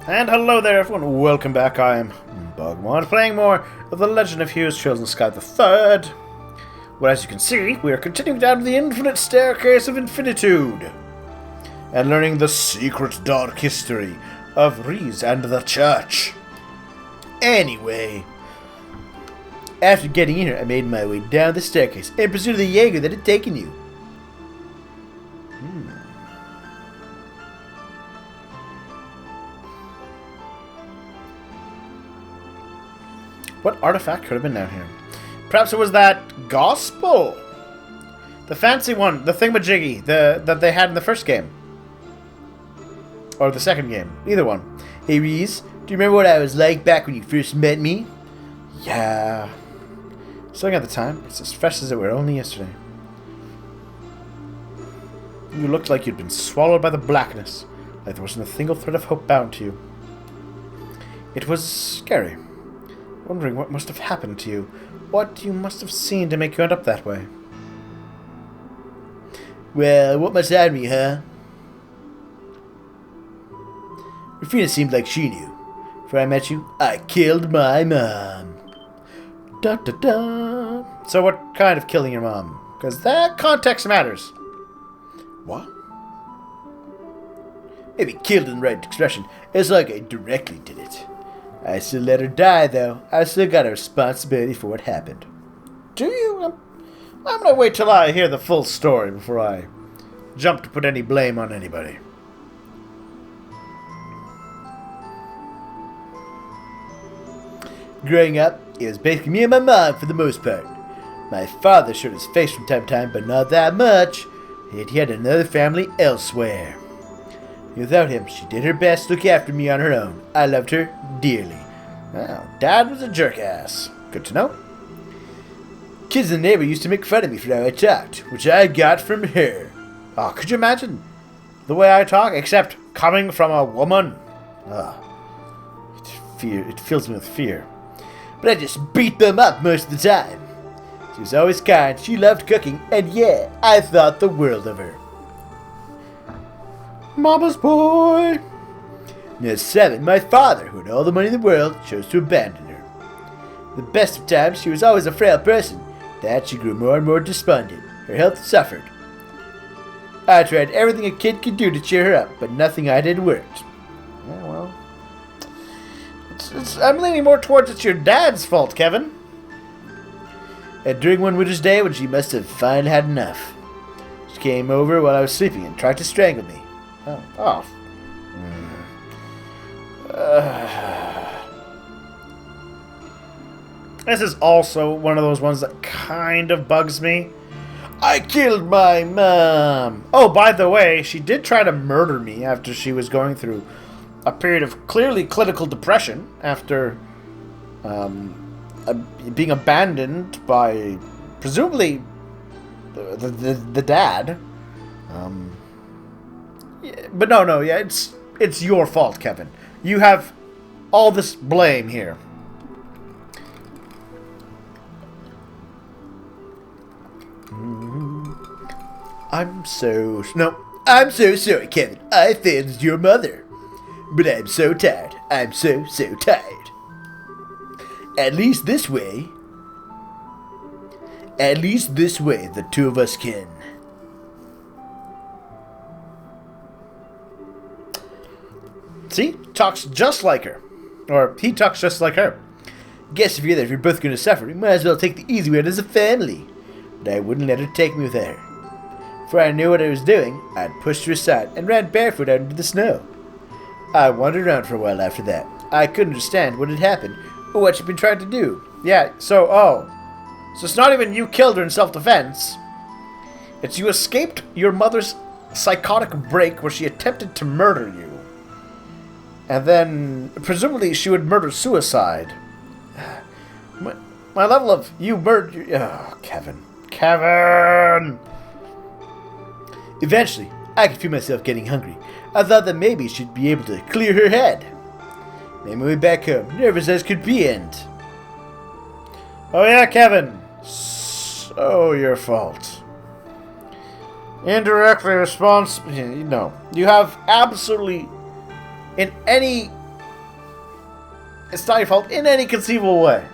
And hello there everyone, welcome back. I am BogMod, playing more of The Legend of Heroes Trails in the Sky the Third. Well, as you can see, we are continuing down the infinite staircase of infinitude and learning the secret dark history of Riz and the Church. Anyway, after getting in here, I made my way down the staircase in pursuit of the Jaeger that had taken you. What artifact could have been down here? Perhaps it was that gospel. The fancy one, the thingamajiggy, that they had in the first game. Or the second game, either one. Hey Riz, do you remember what I was like back when you first met me? Yeah. Still at the time, it's as fresh as it were only yesterday. You looked like you'd been swallowed by the blackness, like there wasn't a single thread of hope bound to you. It was scary. Wondering what must have happened to you. What you must have seen to make you end up that way. Well, what must I be, huh? Rafina seemed like she knew. Before I met you, I killed my mom. Da da da. So what kind of killing your mom? Because that context matters. What? Maybe killed in the right expression. It's like I directly did it. I still let her die, though. I still got a responsibility for what happened. Do you? I'm gonna wait till I hear the full story before I jump to put any blame on anybody. Growing up, it was basically me and my mom for the most part. My father showed his face from time to time, but not that much. Yet he had another family elsewhere. Without him, she did her best to look after me on her own. I loved her dearly. Well, Dad was a jerk-ass. Good to know. Kids in the neighborhood used to make fun of me for how I talked, which I got from her. Oh, could you imagine the way I talk, except coming from a woman? It fills me with fear. But I just beat them up most of the time. She was always kind, she loved cooking, and yeah, I thought the world of her. Mama's boy. At 7, my father, who had all the money in the world, chose to abandon her. The best of times, she was always a frail person. That she grew more and more despondent. Her health suffered. I tried everything a kid could do to cheer her up, but nothing I did worked. Yeah, well, I'm leaning more towards it's your dad's fault, Kevin. And during one winter's day, when she must have finally had enough, she came over while I was sleeping and tried to strangle me. Oh. This is also one of those ones that kind of bugs me. I killed my mom. Oh, by the way, she did try to murder me after she was going through a period of clearly clinical depression after being abandoned by presumably the dad. But no, yeah, it's your fault, Kevin. You have all this blame here. I'm so sorry, Kevin. I offended your mother. But I'm so tired. I'm so tired. At least this way, the two of us can. See? Talks just like her. Or he talks just like her. Guess if you're both going to suffer, we might as well take the easy way out as a family. But I wouldn't let her take me with her. Before I knew what I was doing, I'd pushed her aside and ran barefoot out into the snow. I wandered around for a while after that. I couldn't understand what had happened or what she'd been trying to do. Yeah, so it's not even you killed her in self-defense. It's you escaped your mother's psychotic break where she attempted to murder you. And then, presumably, she would murder suicide. My level of you murdered... Oh, Kevin. Eventually, I could feel myself getting hungry. I thought that maybe she'd be able to clear her head. Made my way back home, nervous as could be, and... Oh yeah, Kevin. So your fault. Indirectly responsible... No. You have absolutely... In any It's not your fault in any conceivable way.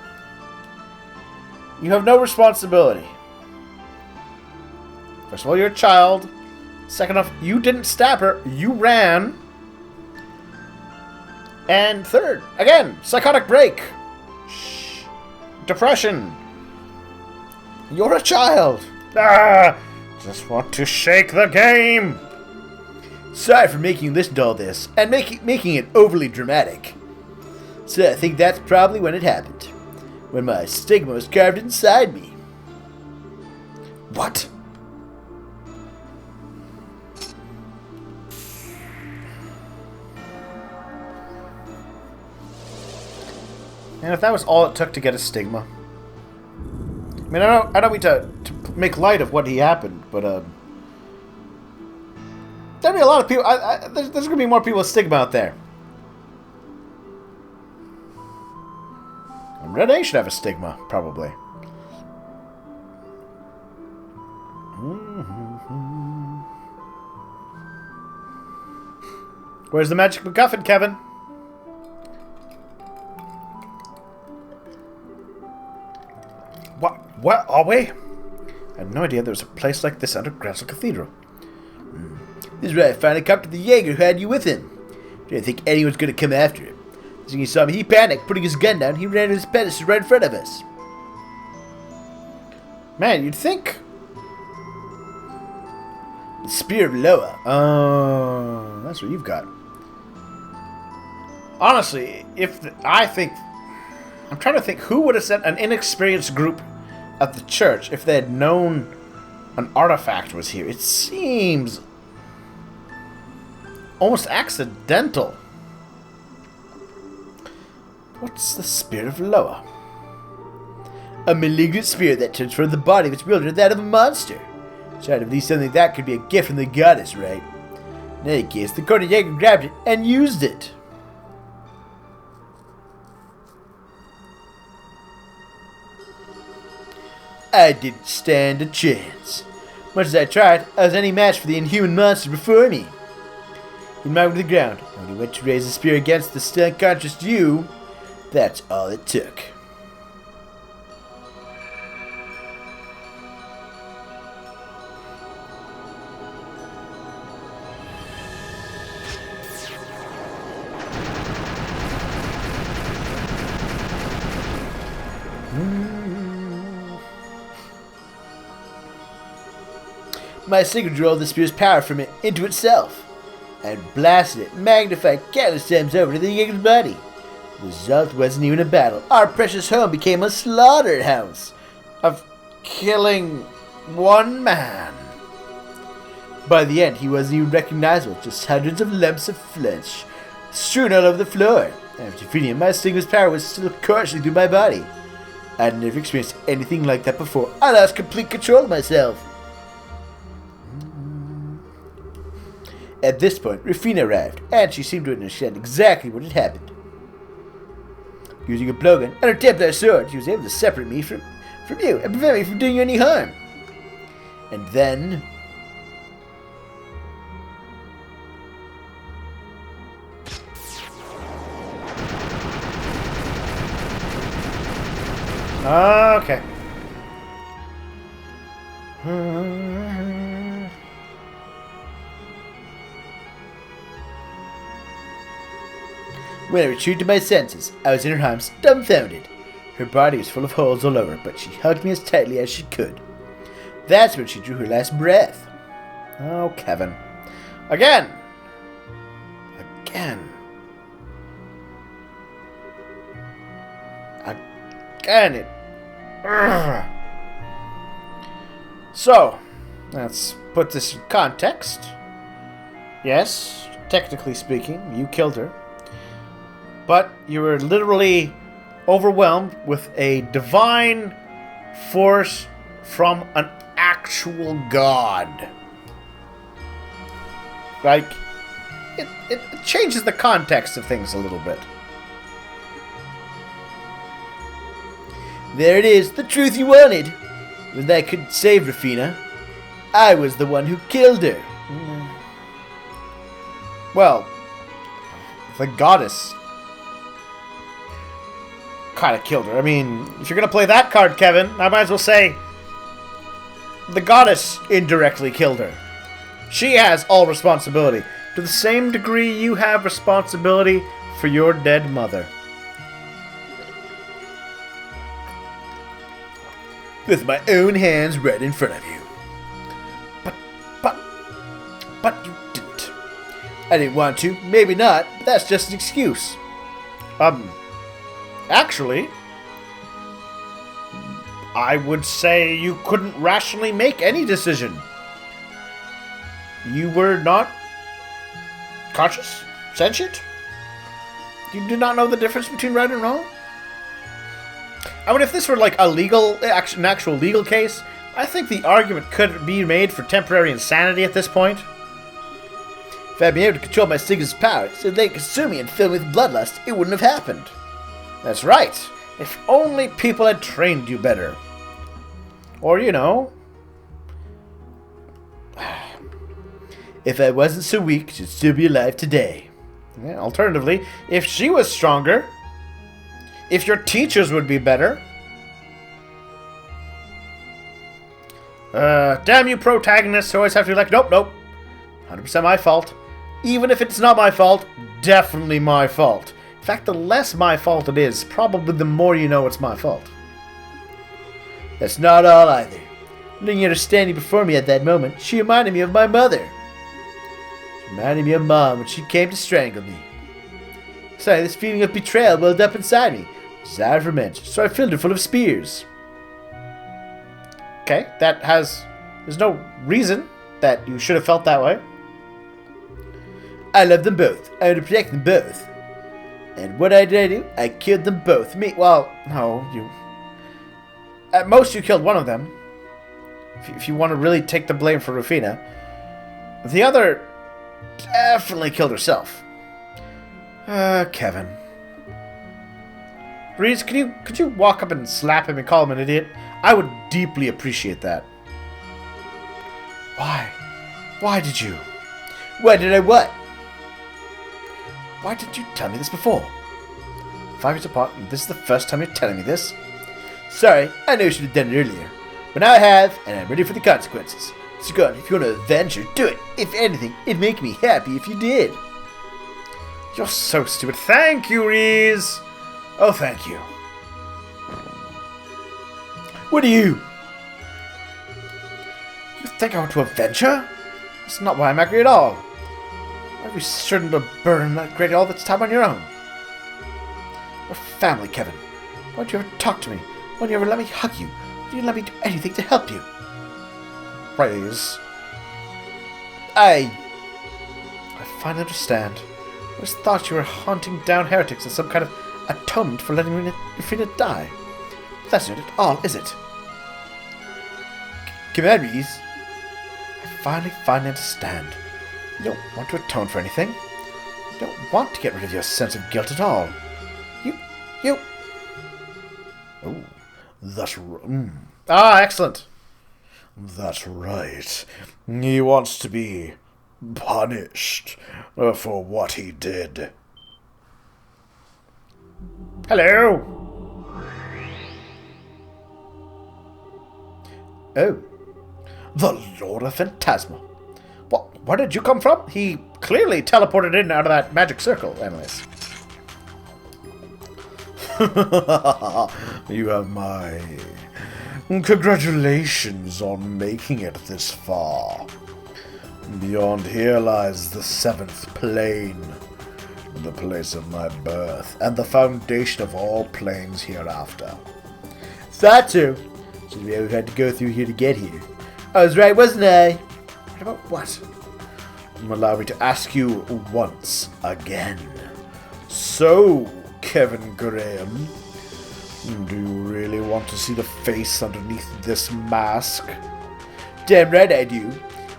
You have no responsibility. First of all, you're a child. Second off, you didn't stab her. You ran. And third, again, psychotic break. Shh. Depression. You're a child. Just want to shake the game. Sorry for making you listen to all this and making it overly dramatic. So I think that's probably when it happened. When my stigma was carved inside me. What? And if that was all it took to get a stigma. I mean, I don't mean to make light of what happened, but there'll be a lot of people. There's going to be more people with stigma out there. And Red A should have a stigma, probably. Where's the magic MacGuffin, Kevin? What are we? I had no idea there was a place like this under Cathedral. This is right. I finally caught to the Jaeger who had you with him. Didn't think anyone's going to come after him. As he saw me, he panicked, putting his gun down. He ran to his pedestal right in front of us. Man, you'd think the Spear of Loa. Oh, that's what you've got. Honestly, I'm trying to think who would have sent an inexperienced group at the church if they had known an artifact was here. It seems almost accidental. What's the Spear of Loa? A malignant spirit that transformed the body of its wielder into that of a monster. So at least something like that could be a gift from the goddess, right? In any case, the Court of Jaeger grabbed it and used it. I didn't stand a chance. Much as I tried, I was any match for the inhuman monster before me. He knocked to the ground, and when he went to raise the spear against the still unconscious you, that's all it took. My signature drove the spear's power from it into itself, and blasted it, magnified countless times over to the Jaeger's body. The result wasn't even a battle. Our precious home became a slaughterhouse of killing one man. By the end, he wasn't even recognizable, just hundreds of lumps of flesh strewn all over the floor. After defeating him, my stigma's power was still coursing through my body. I'd never experienced anything like that before. I lost complete control of myself. At this point, Rafina arrived, and she seemed to understand exactly what had happened. Using a blowgun and her Templar sword, she was able to separate me from you and prevent me from doing you any harm. And then... okay. When I returned to my senses, I was in her arms, dumbfounded. Her body was full of holes all over, but she hugged me as tightly as she could. That's when she drew her last breath. Oh, Kevin. Again! Again. Again, it... Urgh. So, let's put this in context. Yes, technically speaking, you killed her. But you were literally overwhelmed with a divine force from an actual god. Like, it changes the context of things a little bit. There it is, the truth you wanted. When I couldn't save Rafina, I was the one who killed her. Well, the goddess kind of killed her. I mean, if you're going to play that card, Kevin, I might as well say the goddess indirectly killed her. She has all responsibility. To the same degree you have responsibility for your dead mother. With my own hands right in front of you. But you didn't. I didn't want to. Maybe not. But that's just an excuse. Actually, I would say you couldn't rationally make any decision. You were not conscious? Sentient? You did not know the difference between right and wrong? I mean, if this were like an actual legal case, I think the argument could be made for temporary insanity at this point. If I'd been able to control my Sigma's power so they consume me and fill me with bloodlust, it wouldn't have happened. That's right. If only people had trained you better. Or, you know, if I wasn't so weak, she'd still be alive today. Yeah, alternatively, if she was stronger, if your teachers would be better. Damn you protagonists who always have to be like, nope, 100% my fault. Even if it's not my fault, definitely my fault. In fact, the less my fault it is, probably the more you know it's my fault. That's not all either. Looking at her standing before me at that moment, she reminded me of my mother. She reminded me of Mom when she came to strangle me. Sorry, this feeling of betrayal welled up inside me, which is out of revenge, so I filled her full of spears. Okay, there's no reason that you should have felt that way. I love them both. I want to protect them both. And what did I do? I killed them both. Well, no, you... At most, you killed one of them. If you want to really take the blame for Rafina. The other definitely killed herself. Kevin. Reese, could you walk up and slap him and call him an idiot? I would deeply appreciate that. Why? Why did you? Why did I what? Why didn't you tell me this before? 5 years apart, and this is the first time you're telling me this? Sorry, I know you should have done it earlier. But now I have, and I'm ready for the consequences. So go on, if you want to avenge her, do it. If anything, it'd make me happy if you did. You're so stupid. Thank you, Reese. Oh, thank you. What are you? You think I want to avenge her? That's not why I'm angry at all. Why are you certain to burn that grate all this time on your own? We're family, Kevin. Why don't you ever talk to me? Why don't you ever let me hug you? Why don't you let me do anything to help you? Praise. I finally understand. I always thought you were hunting down heretics as some kind of atonement for letting Rafina die. But that's not at all, is it? Come on, Reese. I finally understand. You don't want to atone for anything. You don't want to get rid of your sense of guilt at all. You... Oh, that's... Ah, excellent. That's right. He wants to be punished for what he did. Hello. Oh. The Lord of Fantasma. Where did you come from? He clearly teleported in out of that magic circle, anyways. You have my congratulations on making it this far. Beyond here lies the 7th plane, the place of my birth, and the foundation of all planes hereafter. Thought so. So we had to go through here to get here. I was right, wasn't I? Right about what? Allow me to ask you once again. So, Kevin Graham, do you really want to see the face underneath this mask? Damn right I do.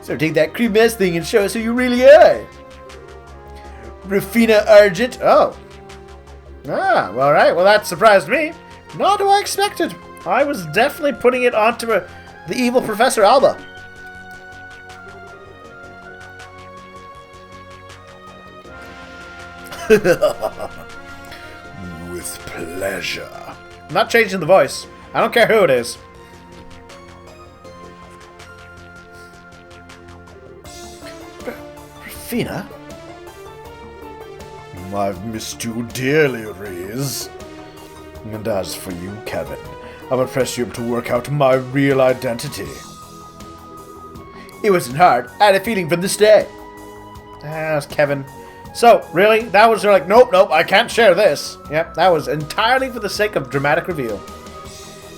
So take that cream mess thing and show us who you really are. Rafina Argent. Oh. Ah, well, alright. Well, that surprised me. Not what I expected. I was definitely putting it onto the evil Professor Alba. With With pleasure. I'm not changing the voice. I don't care who it is. Rafina? I've missed you dearly, Reese. And as for you, Kevin, I'm impressed you're able to work out my real identity. It wasn't hard. I had a feeling from the start. That's Kevin. So, really? That was like, nope, I can't share this. Yep, that was entirely for the sake of dramatic reveal.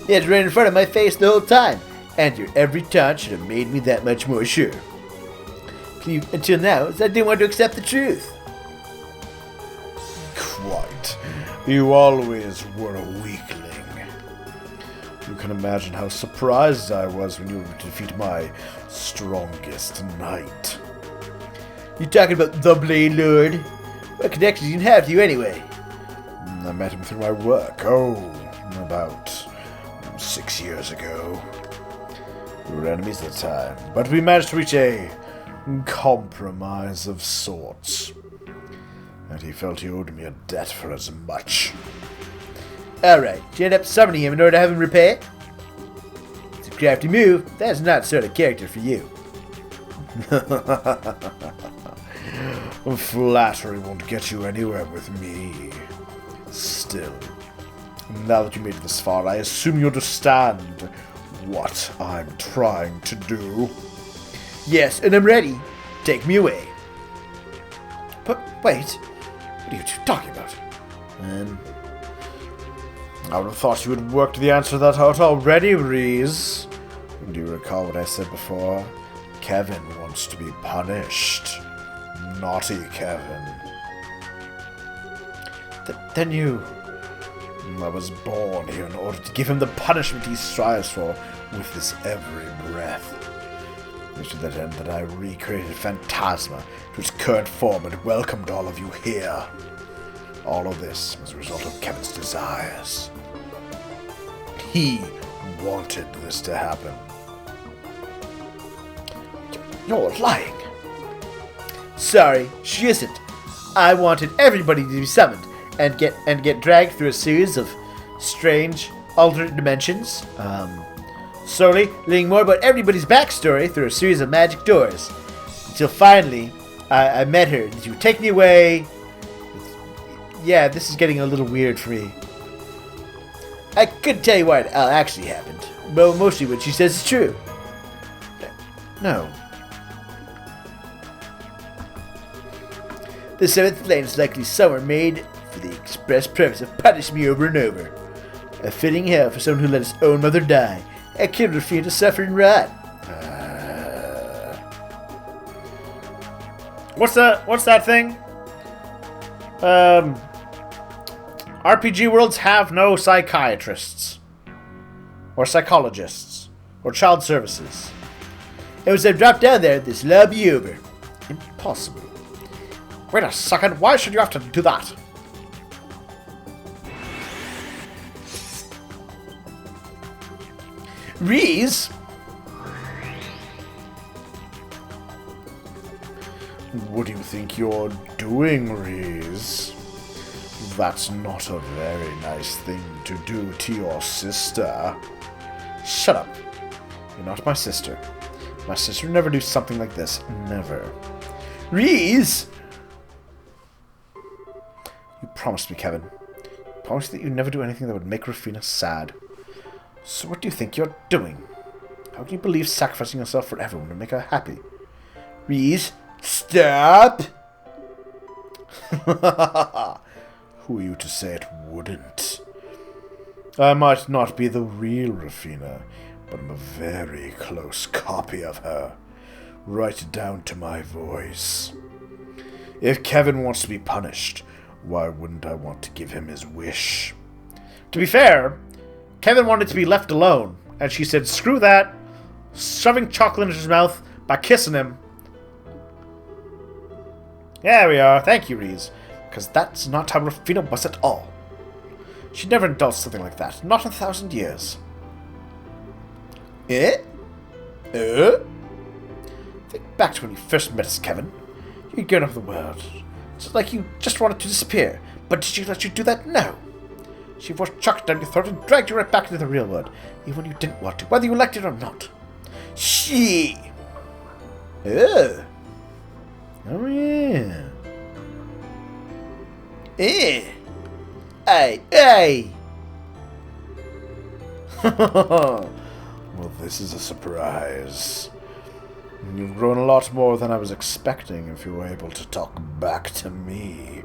It's right in front of my face the whole time, and your every taunt should have made me that much more sure. Until now, I didn't want to accept the truth. Quite. You always were a weakling. You can imagine how surprised I was when you defeated my strongest knight. You talking about the Blade Lord? What connections you have to you anyway? I met him through my work. About 6 years ago. We were enemies at the time, but we managed to reach a compromise of sorts. And he felt he owed me a debt for as much. Alright, you end up summoning him in order to have him repay? It's a crafty move. That's not the sort of character for you. Flattery won't get you anywhere with me. Still, now that you made it this far, I assume you understand what I'm trying to do. Yes, and I'm ready. Take me away. But wait, what are you two talking about? I would have thought you had worked the answer to that out already, Reese. Do you recall what I said before? Kevin wants to be punished. Naughty Kevin. Then you... I was born here in order to give him the punishment he strives for with his every breath. It was to that end that I recreated Fantasma to its current form and welcomed all of you here. All of this was a result of Kevin's desires. He wanted this to happen. You're lying. Sorry, she isn't. I wanted everybody to be summoned and get dragged through a series of strange alternate dimensions. Slowly learning more about everybody's backstory through a series of magic doors. Until finally, I met her and she would take me away. Yeah, this is getting a little weird for me. I couldn't tell you what actually happened, but mostly what she says is true. No. The seventh flame is likely somewhere made for the express purpose of punishing me over and over. A fitting hell for someone who let his own mother die and killed Rafina to suffer and rot. What's that thing? RPG worlds have no psychiatrists, or psychologists, or child services. And once I've dropped down there, this will all be over. Impossible. Wait a second, why should you have to do that? Reese? What do you think you're doing, Reese? That's not a very nice thing to do to your sister. Shut up. You're not my sister. My sister would never do something like this. Never. Reese! You promised me, Kevin. You promised that you'd never do anything that would make Rafina sad. So what do you think you're doing? How can you believe sacrificing yourself for everyone to make her happy? Reese, stop! Who are you to say it wouldn't? I might not be the real Rafina, but I'm a very close copy of her, right down to my voice. If Kevin wants to be punished, why wouldn't I want to give him his wish? To be fair, Kevin wanted to be left alone, and she said, screw that, shoving chocolate in his mouth by kissing him. There we are, thank you, Reese. Because that's not how Rafina was at all. She'd never indulged something like that. Not in 1,000 years. Think back to when you first met us, Kevin. You'd gone over the world. It's like you just wanted to disappear. But did she let you do that? No. She was chucked down your throat and dragged you right back into the real world, even when you didn't want to, whether you liked it or not. She. Oh. Oh yeah. Hey. Well, this is a surprise. You've grown a lot more than I was expecting if you were able to talk back to me.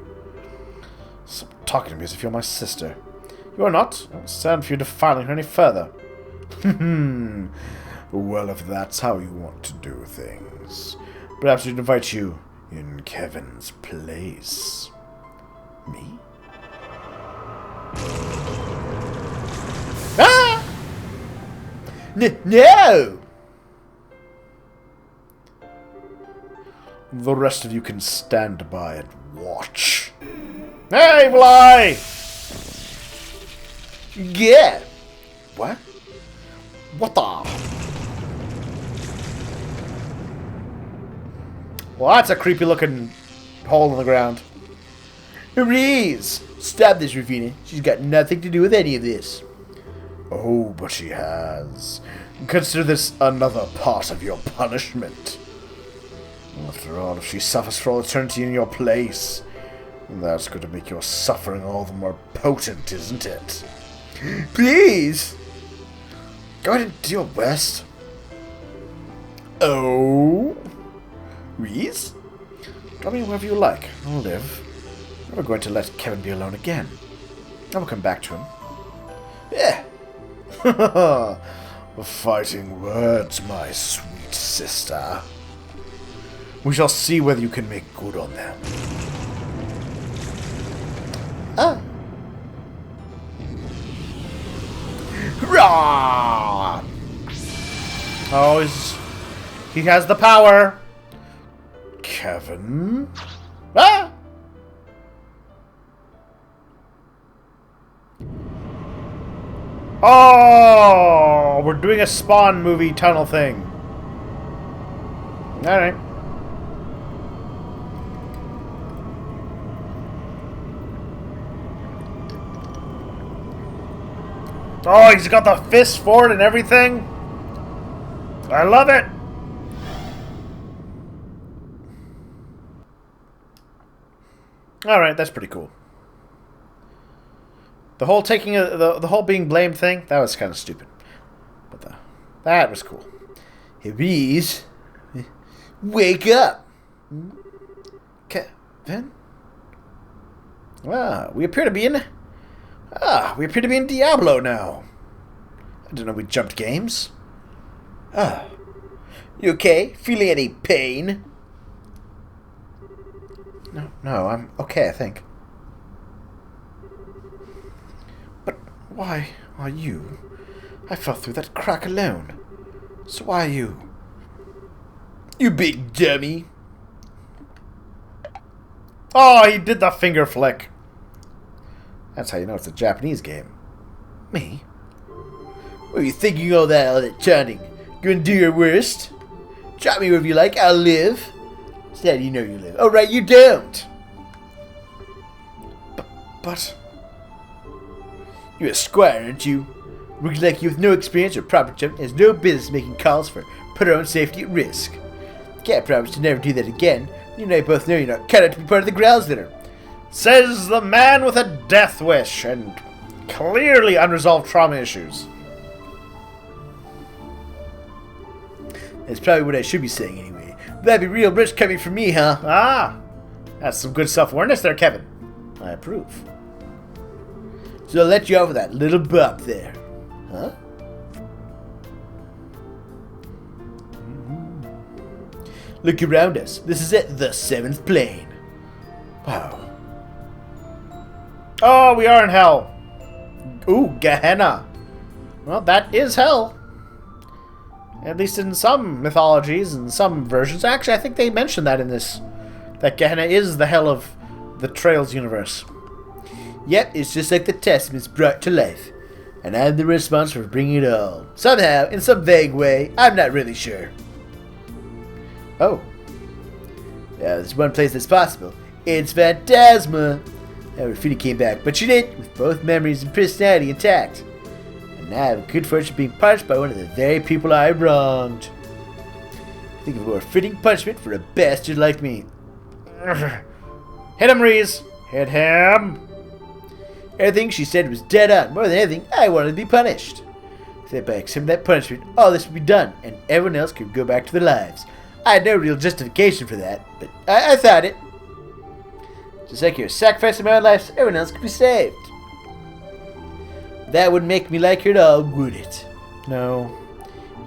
Stop talking to me as if you're my sister. You are not. I won't stand for you defiling her any further. Well, if that's how you want to do things, perhaps we'd invite you in Kevin's place. Me? Ah! No! The rest of you can stand by and watch. Hey, Evil Eye! Yeah! What? What the? Well, that's a creepy looking hole in the ground. Reese! Stop this, Rafina. She's got nothing to do with any of this. Oh, but she has. Consider this another part of your punishment. After all, if she suffers for all eternity in your place, that's going to make your suffering all the more potent, isn't it? Please! Go ahead and do your best. Oh? Reese? Drop me wherever you like. I'll live. I'm never going to let Kevin be alone again. I will come back to him. Yeah. Fighting words, my sweet sister. We shall see whether you can make good on them. Ah. Hurrah! Oh, he has the power. Kevin? Ah! Oh, we're doing a Spawn movie tunnel thing. Alright. Oh, he's got the fist for it and everything. I love it. Alright, that's pretty cool. The whole taking the whole being blamed thing, that was kind of stupid. But that was cool. Hey, Reese, wake up. Kevin? We appear to be in Diablo now. I didn't know we jumped games. You okay? Feeling any pain? No, I'm okay, I think. But why are you? I fell through that crack alone. So why are you? You big dummy. Oh, he did the finger flick. That's how you know it's a Japanese game. Me? What are you thinking all that chanting? Gonna do your worst? Drop me wherever you like, I'll live. Instead, you know you live. Oh, right, you don't. But... You're a squire, aren't you? Looks like you with no experience or proper jump has no business making calls for put our own safety at risk. Can't promise to never do that again. You and I both know you're not cut out to be part of the Growls litter. Says the man with a death wish and clearly unresolved trauma issues. That's probably what I should be saying anyway. That'd be real rich coming from me, huh? Ah, that's some good self-awareness there, Kevin. I approve. So I'll let you off with that little bop there. Huh? Look around us. This is it, the 7th plane. Wow. Oh, we are in hell. Ooh, Gehenna. Well, that is hell. At least in some mythologies and some versions. Actually, I think they mentioned that in this. That Gehenna is the hell of the Trails universe. Yep, it's just like the Testaments brought to life. And I'm the response for bringing it all. Somehow, in some vague way, I'm not really sure. Oh. Yeah, there's one place that's possible. It's Fantasma. Rafina came back, but she did, with both memories and personality intact. And now I have a good fortune being punished by one of the very people I wronged. Think of a more fitting punishment for a bastard like me. Hit him, Reese! Hit him! Everything she said was dead on. More than anything, I wanted to be punished. That by accepting that punishment, all this would be done, and everyone else could go back to their lives. I had no real justification for that, but I thought it. Just like you're sacrificing my own life so everyone else could be saved. That wouldn't make me like her at all, would it? No.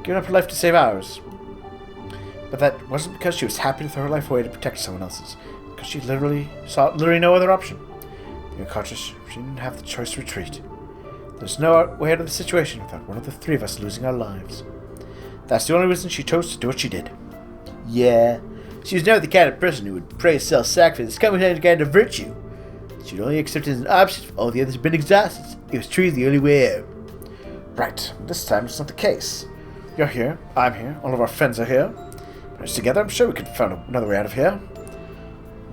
Giving up her life to save ours. But that wasn't because she was happy to throw her life away to protect someone else's. Because she literally saw no other option. Being conscious, she didn't have the choice to retreat. There's no way out of the situation without one of the three of us losing our lives. That's the only reason she chose to do what she did. Yeah, she was never the kind of person who would praise self-sacrifice as coming as a kind of virtue. She'd only accept it as an option if all the others had been exhausted. It was truly the only way out. Right, this time it's not the case. You're here, I'm here, all of our friends are here. Put us together, I'm sure we could find another way out of here.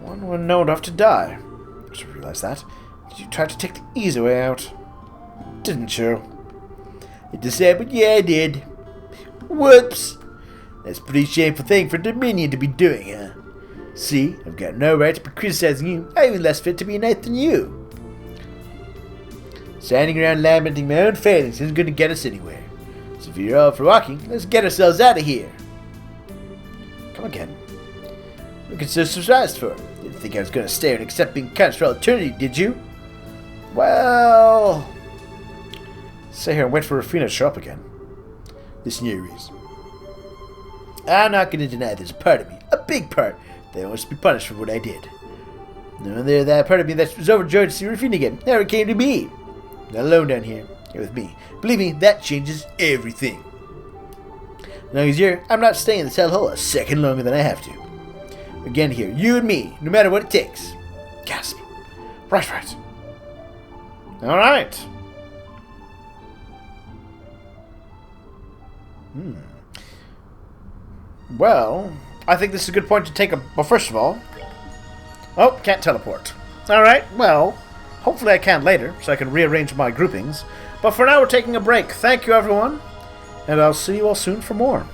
One would know enough to die. I just realized that. You tried to take the easy way out. Didn't you? It's a sad, but yeah, I did. Whoops! That's a pretty shameful thing for Dominion to be doing, huh? See, I've got no right to be criticizing you. I'm even less fit to be a knight than you. Standing around lamenting my own failings isn't going to get us anywhere. So if you're all for walking, let's get ourselves out of here. Come again. Looking so surprised for? Didn't think I was going to stay and accept being punished for all eternity, did you? Well... Stay here and wait for Rafina to show up again. Listen here, Reese. I'm not going to deny there's a part of me, a big part, that wants to be punished for what I did. No, there's that part of me that was overjoyed to see Rafina again. Never came to be. Not alone down here with me. Believe me, that changes everything. As long as you're here, I'm not staying in this hellhole a second longer than I have to. Again here, you and me, no matter what it takes. Gasp. Right. Alright. Well, I think this is a good point to take a... Well, first of all... Oh, can't teleport. Alright, well, hopefully I can later, so I can rearrange my groupings. But for now, we're taking a break. Thank you, everyone. And I'll see you all soon for more.